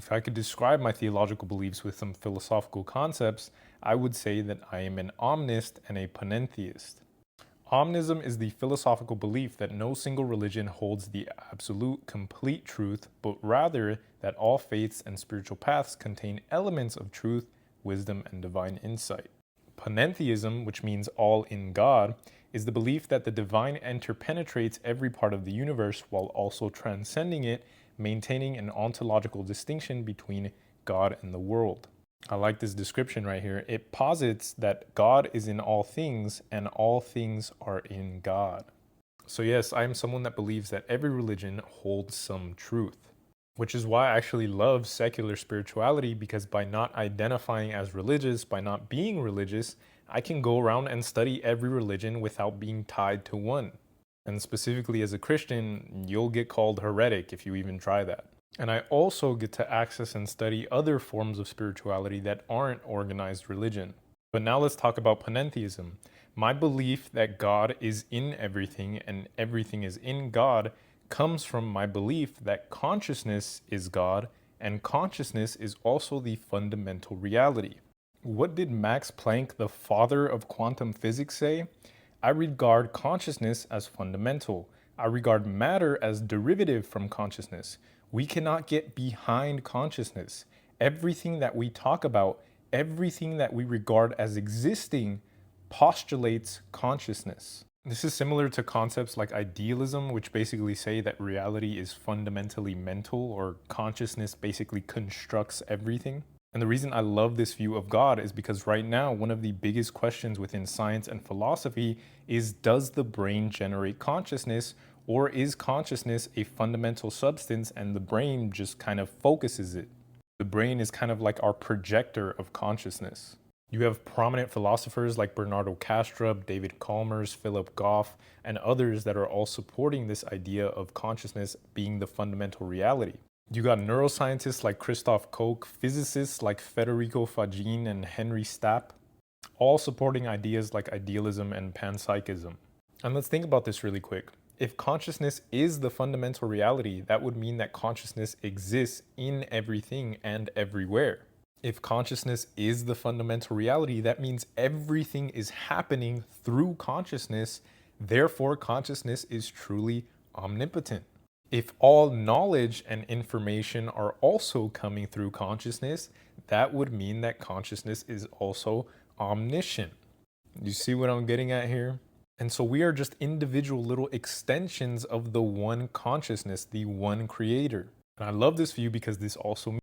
If I could describe my theological beliefs with some philosophical concepts, I would say that I am an omnist and a panentheist. Omnism is the philosophical belief that no single religion holds the absolute, complete truth, but rather that all faiths and spiritual paths contain elements of truth, wisdom, and divine insight. Panentheism, which means all in God, is the belief that the divine interpenetrates every part of the universe while also transcending it, maintaining an ontological distinction between God and the world. I like this description right here. It posits that God is in all things and all things are in God. So, yes, I am someone that believes that every religion holds some truth, which is why I actually love secular spirituality, because by not identifying as religious, by not being religious, I can go around and study every religion without being tied to one. And specifically as a Christian, you'll get called heretic if you even try that. And I also get to access and study other forms of spirituality that aren't organized religion. But now let's talk about panentheism. My belief that God is in everything and everything is in God comes from my belief that consciousness is God and consciousness is also the fundamental reality. What did Max Planck, the father of quantum physics, say? I regard consciousness as fundamental. I regard matter as derivative from consciousness. We cannot get behind consciousness. Everything that we talk about, everything that we regard as existing, postulates consciousness. This is similar to concepts like idealism, which basically say that reality is fundamentally mental, or consciousness basically constructs everything. And the reason I love this view of God is because right now, one of the biggest questions within science and philosophy is, does the brain generate consciousness, or is consciousness a fundamental substance and the brain just kind of focuses it? The brain is kind of like our projector of consciousness. You have prominent philosophers like Bernardo Kastrup, David Chalmers, Philip Goff, and others that are all supporting this idea of consciousness being the fundamental reality. You got neuroscientists like Christoph Koch, physicists like Federico Fagin and Henry Stapp, all supporting ideas like idealism and panpsychism. And let's think about this really quick. If consciousness is the fundamental reality, that would mean that consciousness exists in everything and everywhere. If consciousness is the fundamental reality, that means everything is happening through consciousness. Therefore, consciousness is truly omnipotent. If all knowledge and information are also coming through consciousness, that would mean that consciousness is also omniscient. You see what I'm getting at here? And so we are just individual little extensions of the one consciousness, the one creator. And I love this view because this also